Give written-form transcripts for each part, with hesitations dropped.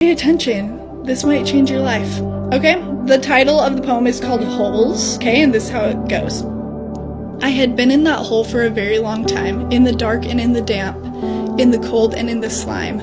Pay attention. This might change your life. Okay? The title of the poem is called Holes. Okay? And this is how it goes. I had been in that hole for a very long time, in the dark and in the damp, in the cold and in the slime.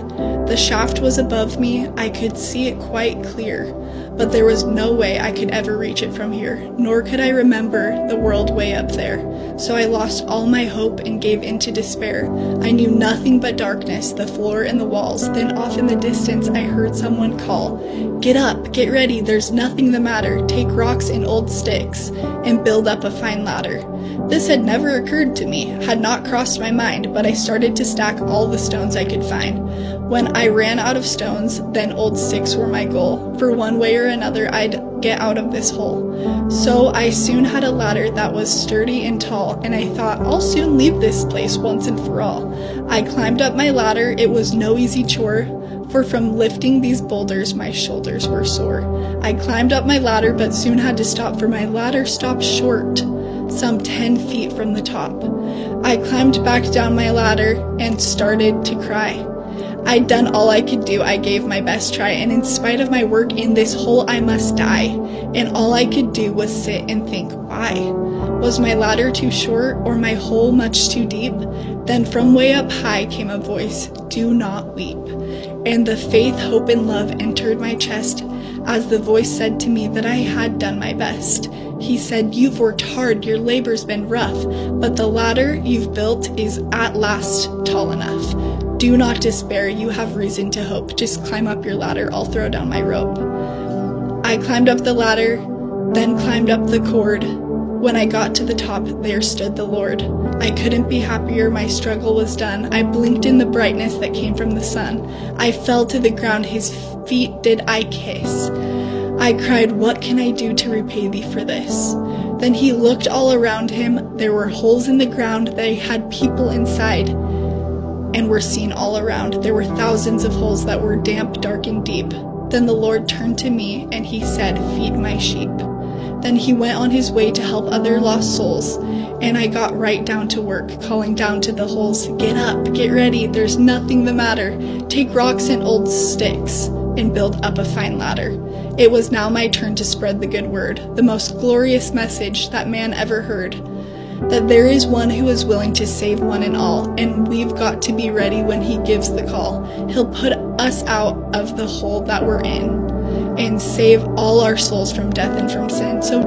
The shaft was above me, I could see it quite clear, but there was no way I could ever reach it from here, nor could I remember the world way up there. So I lost all my hope and gave into despair. I knew nothing but darkness, the floor and the walls. Then off in the distance I heard someone call, "Get up, get ready, there's nothing the matter. Take rocks and old sticks, and build up a fine ladder." This had never occurred to me, had not crossed my mind, but I started to stack all the stones I could find. When I ran out of stones, then old sticks were my goal. For one way or another, I'd get out of this hole. So I soon had a ladder that was sturdy and tall, and I thought I'll soon leave this place once and for all. I climbed up my ladder, it was no easy chore, for from lifting these boulders my shoulders were sore. I climbed up my ladder but soon had to stop, for my ladder stopped short, some 10 feet from the top. I climbed back down my ladder and started to cry. I'd done all I could do, I gave my best try, and in spite of my work in this hole I must die. And all I could do was sit and think, why? Was my ladder too short, or my hole much too deep? Then from way up high came a voice, "Do not weep." And the faith, hope, and love entered my chest, as the voice said to me that I had done my best. He said, "You've worked hard, your labor's been rough, but the ladder you've built is at last tall enough. Do not despair, you have reason to hope. Just climb up your ladder, I'll throw down my rope." I climbed up the ladder, then climbed up the cord. When I got to the top, there stood the Lord. I couldn't be happier, my struggle was done. I blinked in the brightness that came from the sun. I fell to the ground, his feet did I kiss. I cried, "What can I do to repay thee for this?" Then he looked all around him. There were holes in the ground, they had people inside, and were seen all around. There were thousands of holes that were damp, dark, and deep. Then the Lord turned to me, and he said, "Feed my sheep." Then he went on his way to help other lost souls, and I got right down to work, calling down to the holes, "Get up, get ready, there's nothing the matter. Take rocks and old sticks, and build up a fine ladder." It was now my turn to spread the good word, the most glorious message that man ever heard, that there is one who is willing to save one and all, and we've got to be ready when he gives the call. He'll put us out of the hole that we're in and save all our souls from death and from sin. So